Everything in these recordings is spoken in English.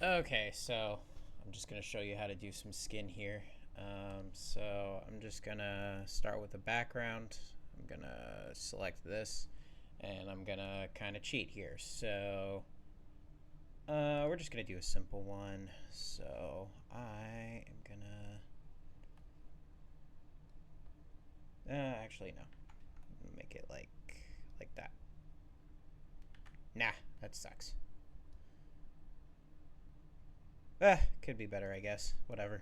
Okay, so I'm just going to show you how to do some skin here. So I'm just going to start with the background. I'm going to select this, and I'm going to kind of cheat here. So we're just going to do a simple one. So I am going to... actually, no. Make it like that. Nah, that sucks. Could be better, I guess. Whatever.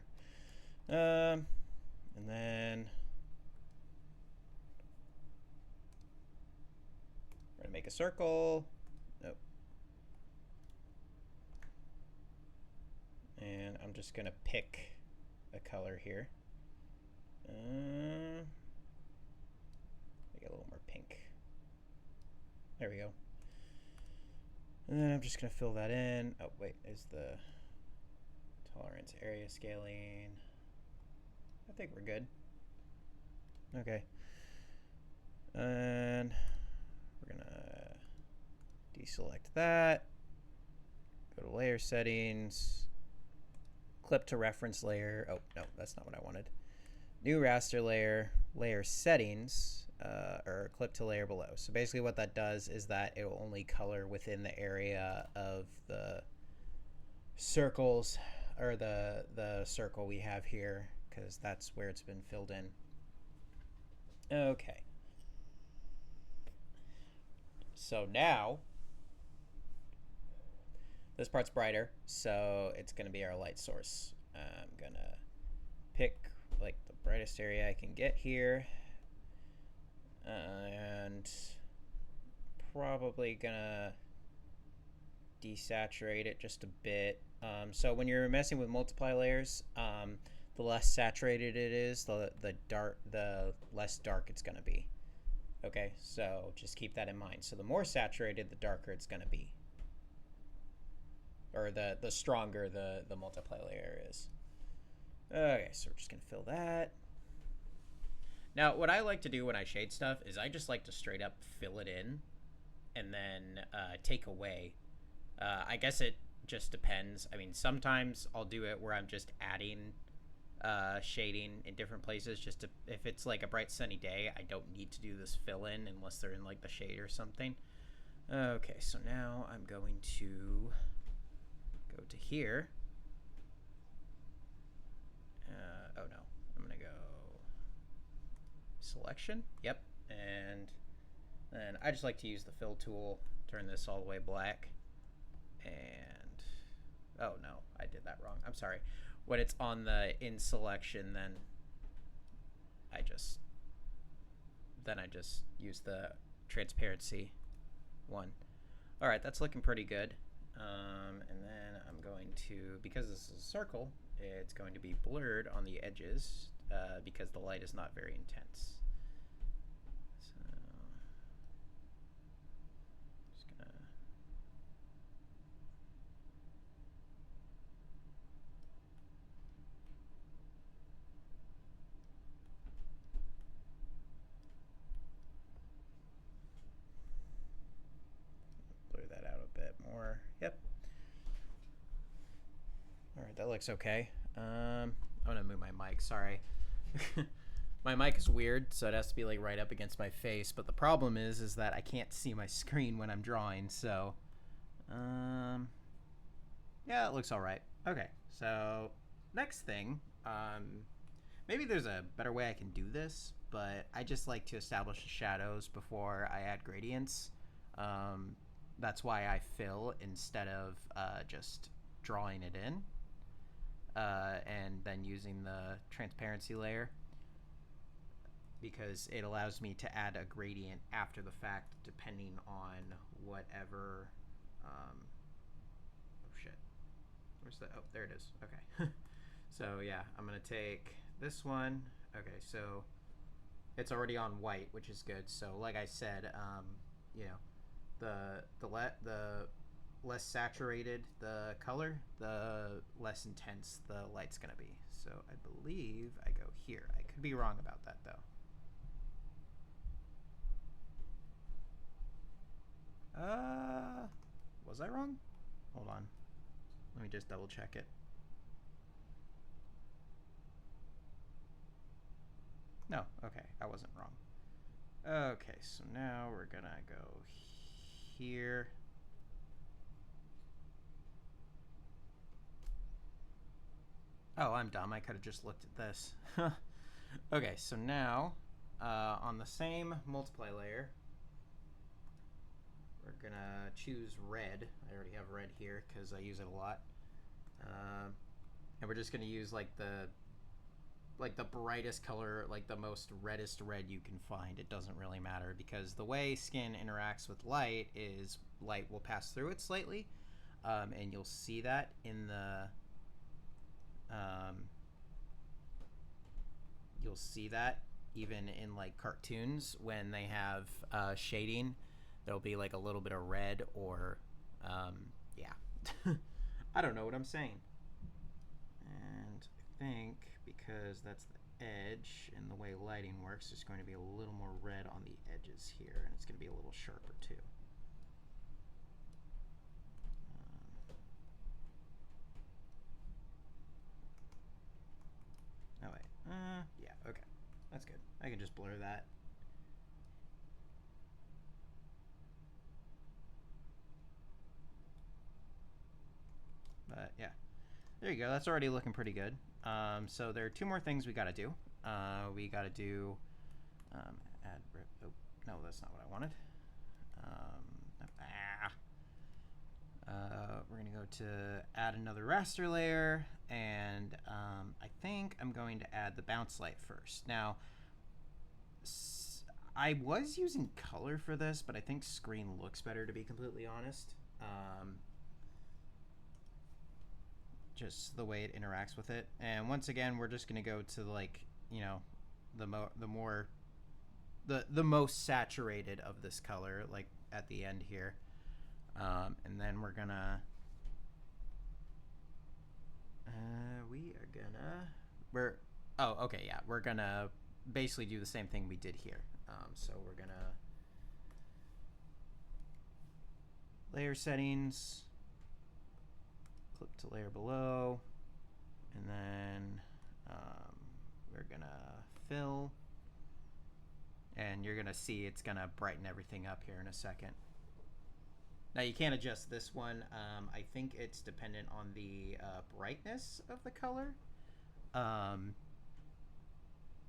And then we're gonna make a circle. Nope. And I'm just gonna pick a color here. Make it a little more pink. There we go. And then I'm just gonna fill that in. Oh wait, is the tolerance area scaling? I think we're good. Okay. And we're gonna deselect that. Go to layer settings. Clip to reference layer. Oh no, that's not what I wanted. New raster layer, layer settings, or clip to layer below. So basically what that does is that it will only color within the area of the circles, or the circle we have here, because that's where it's been filled in. Okay. So now, this part's brighter, so it's going to be our light source. I'm going to pick like the brightest area I can get here, and probably gonna desaturate it just a bit. So when you're messing with multiply layers, the less saturated it is, the less dark it's gonna be. Okay, so just keep that in mind. So the more saturated, the darker it's gonna be, or the stronger the multiply layer is. Okay, so we're just gonna fill that. Now, what I like to do when I shade stuff is I just like to straight up fill it in and then take away. I guess it just depends. I mean, sometimes I'll do it where I'm just adding shading in different places. Just to, if it's like a bright sunny day, I don't need to do this fill in unless they're in like the shade or something. Okay, so now I'm going to go to here. Oh no, I'm gonna go selection. Yep, and then I just like to use the fill tool. Turn this all the way black. And oh no, I did that wrong. I'm sorry. When it's on the in selection, then I just use the transparency one. All right, that's looking pretty good. And then I'm going to, because this is a circle, it's going to be blurred on the edges because the light is not very intense. So just gonna blur that out a bit more. Yep. All right, that looks okay. I'm gonna move my mic. Sorry. My mic is weird, so it has to be like right up against my face. But the problem is that I can't see my screen when I'm drawing. So, yeah, it looks all right. Okay, so next thing, maybe there's a better way I can do this, but I just like to establish the shadows before I add gradients. Um, that's why I fill instead of just drawing it in, and then using the transparency layer, because it allows me to add a gradient after the fact depending on whatever. Oh shit, where's the, oh, there it is. Okay. So yeah, I'm gonna take this one. Okay, so it's already on white, which is good. So like I said, you know, the less saturated the color, the less intense the light's gonna be. So I believe I go here. I could be wrong about that though. Was I wrong? Hold on. Let me just double check it. No, okay, I wasn't wrong. Okay, so now we're gonna go here. Oh, I'm dumb. I could have just looked at this. Okay, so now on the same multiply layer, we're gonna choose red. I already have red here because I use it a lot. And we're just gonna use like the brightest color, like the most reddest red you can find. It doesn't really matter because the way skin interacts with light is light will pass through it slightly, and you'll see that in the you'll see that even in like cartoons when they have shading. There'll be like a little bit of red or yeah. I don't know what I'm saying. And I think because that's the edge and the way lighting works, there's going to be a little more red on the edges here, and it's going to be a little sharper too. Oh wait, yeah, okay, that's good. I can just blur that. But yeah, there you go. That's already looking pretty good. So there are two more things we got to do. We got to do add. Oh no, that's not what I wanted. We're gonna go to add another raster layer, and I think I'm going to add the bounce light first. Now, I was using color for this, but I think screen looks better, to be completely honest. Just the way it interacts with it. And once again, we're just gonna go to like, you know, the most saturated of this color, like at the end here. And then we're gonna we're gonna basically do the same thing we did here. So we're gonna layer settings, clip to layer below, and then we're gonna fill, and you're gonna see it's gonna brighten everything up here in a second. Now you can't adjust this one. I think it's dependent on the brightness of the color.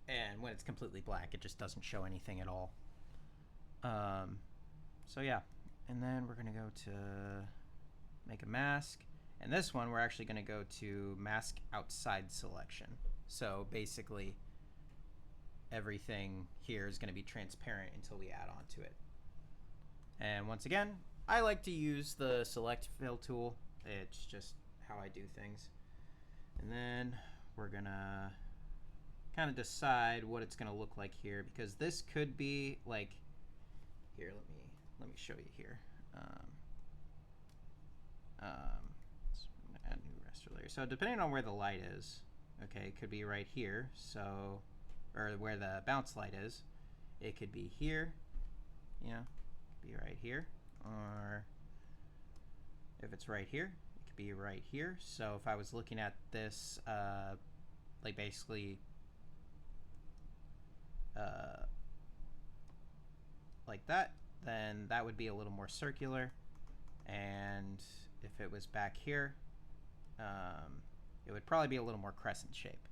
And when it's completely black, it just doesn't show anything at all. So yeah, and then we're gonna go to make a mask. And this one, we're actually gonna go to mask outside selection. So basically, everything here is gonna be transparent until we add on to it. And once again, I like to use the select fill tool. It's just how I do things. And then we're gonna kind of decide what it's gonna look like here, because this could be like, here, let me show you here. Add new raster layer. So depending on where the light is, okay, it could be right here. So, or where the bounce light is, it could be here, you know, it could be right here. Or if it's right here, it could be right here. So if I was looking at this, like basically like that, then that would be a little more circular. And if it was back here, it would probably be a little more crescent shape.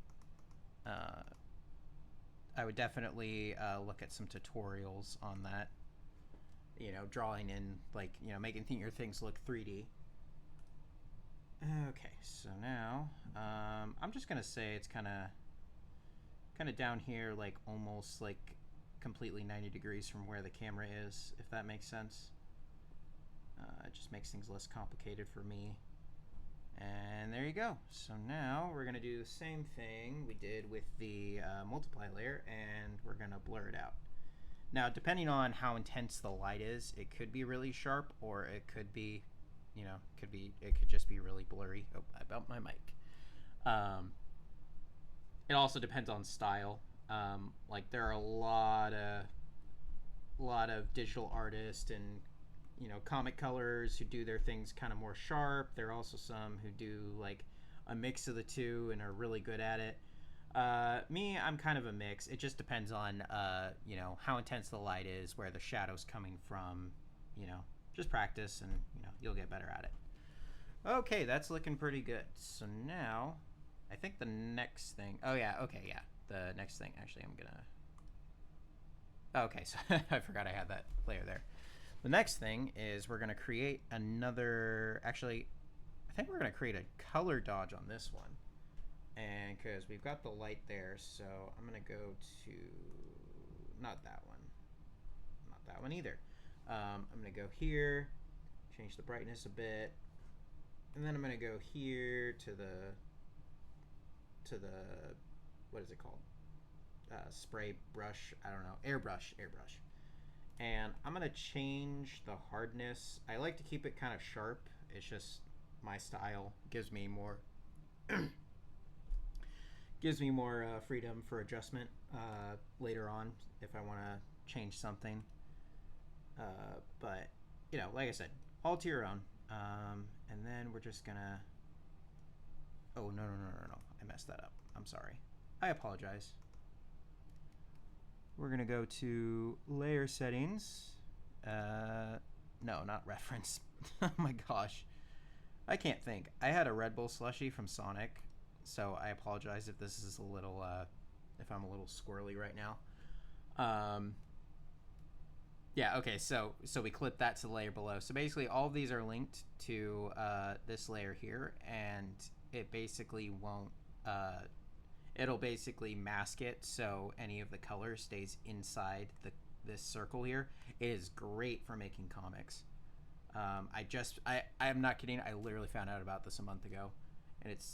I would definitely look at some tutorials on that. You know, drawing in, like, you know, making your things look 3D. Okay, so now I'm just gonna say it's kind of down here, like almost like completely 90 degrees from where the camera is, if that makes sense. It just makes things less complicated for me. And there you go. So now we're gonna do the same thing we did with the multiply layer, and we're gonna blur it out. Now, depending on how intense the light is, it could be really sharp, or it could be, you know, it could just be really blurry. Oh, I bumped my mic. It also depends on style. Like there are a lot of digital artists and you know, comic colors who do their things kind of more sharp. There are also some who do like a mix of the two and are really good at it. Me, I'm kind of a mix. It just depends on, you know, how intense the light is, where the shadow's coming from, you know, just practice and, you know, you'll get better at it. Okay, that's looking pretty good. So now, I think the next thing, oh yeah, okay, yeah. The next thing, actually, I'm gonna, okay, so I forgot I had that layer there. The next thing is we're gonna create another, actually, I think we're gonna create a color dodge on this one. And because we've got the light there, so I'm gonna go to, not that one, not that one either. I'm gonna go here, change the brightness a bit, and then I'm gonna go here to the what is it called? Spray brush, I don't know, airbrush. And I'm gonna change the hardness. I like to keep it kind of sharp. It's just my style. Gives me more freedom for adjustment later on if I want to change something. But you know, like I said, all to your own. And then we're just gonna. Oh no! I messed that up. I'm sorry. I apologize. We're gonna go to layer settings. No, not reference. Oh my gosh. I can't think. I had a Red Bull slushie from Sonic, so I apologize if this is a little, if I'm a little squirrely right now. Yeah, okay, so we clip that to the layer below. So basically all of these are linked to this layer here, and it basically won't, it'll basically mask it so any of the color stays inside this circle here. It is great for making comics. I'm not kidding. I literally found out about this a month ago, and it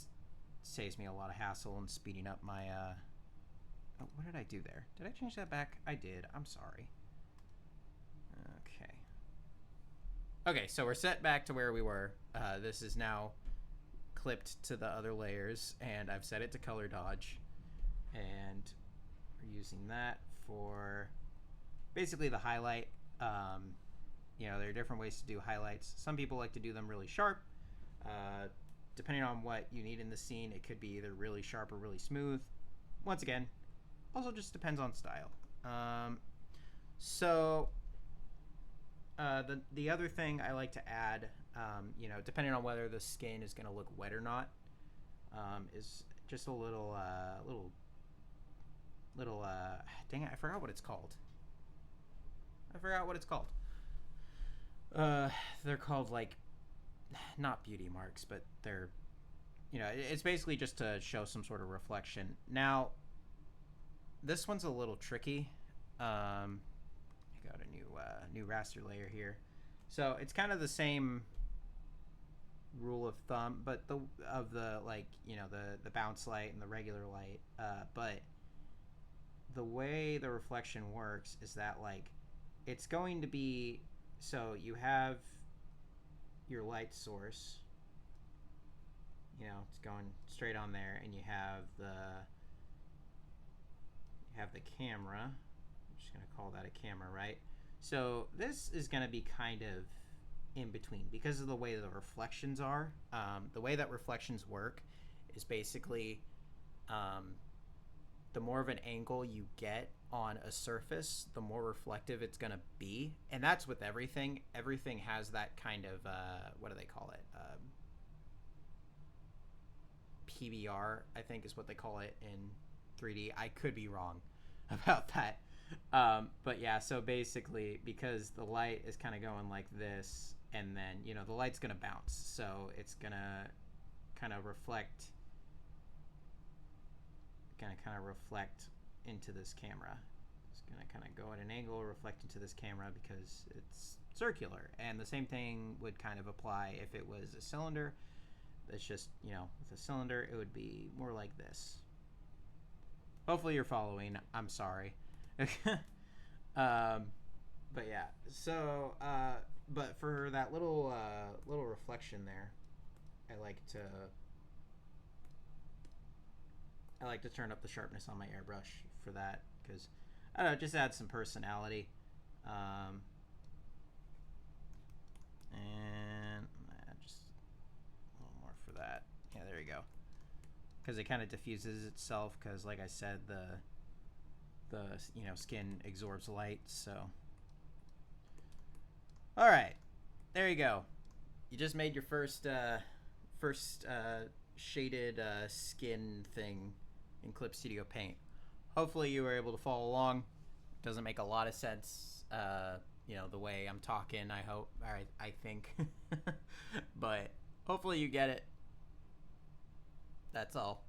saves me a lot of hassle and speeding up my, oh, what did I do there? Did I change that back? I did. I'm sorry. Okay, so we're set back to where we were. This is now clipped to the other layers, and I've set it to color dodge. And we're using that for basically the highlight. You know, there are different ways to do highlights. Some people like to do them really sharp. Depending on what you need in the scene, it could be either really sharp or really smooth. Once again, also just depends on style. The other thing I like to add, you know, depending on whether the skin is going to look wet or not, is just a little, dang it, I forgot what it's called. They're called, like, not beauty marks, but they're, you know, it's basically just to show some sort of reflection. Now, this one's a little tricky. I got a new raster layer here, so it's kind of the same rule of thumb, but the like, you know, the bounce light and the regular light, but the way the reflection works is that, like, it's going to be, so you have your light source, you know, it's going straight on there, and you have the camera. I'm just going to call that a camera, right? So this is going to be kind of in between because of the way the reflections are. The way that reflections work is basically the more of an angle you get on a surface, the more reflective it's going to be. And that's with everything. Everything has that kind of, what do they call it? PBR, I think is what they call it in 3D. I could be wrong about that. But yeah, so basically, because the light is kind of going like this, and then, you know, the light's going to bounce. So it's going to kind of reflect into this camera. It's going to kind of go at an angle, reflect into this camera because it's circular. And the same thing would kind of apply if it was a cylinder. It's just, you know, with a cylinder, it would be more like this. Hopefully you're following. I'm sorry. But yeah, so, but for that little reflection there, I like to turn up the sharpness on my airbrush for that, because, I don't know, just add some personality. And just a little more for that. Yeah, there you go. Because it kind of diffuses itself. Because, like I said, the skin absorbs light. So, all right, there you go. You just made your first shaded skin thing in Clip Studio Paint. Hopefully, you were able to follow along. Doesn't make a lot of sense. The way I'm talking, I hope, or I think. But hopefully you get it. That's all.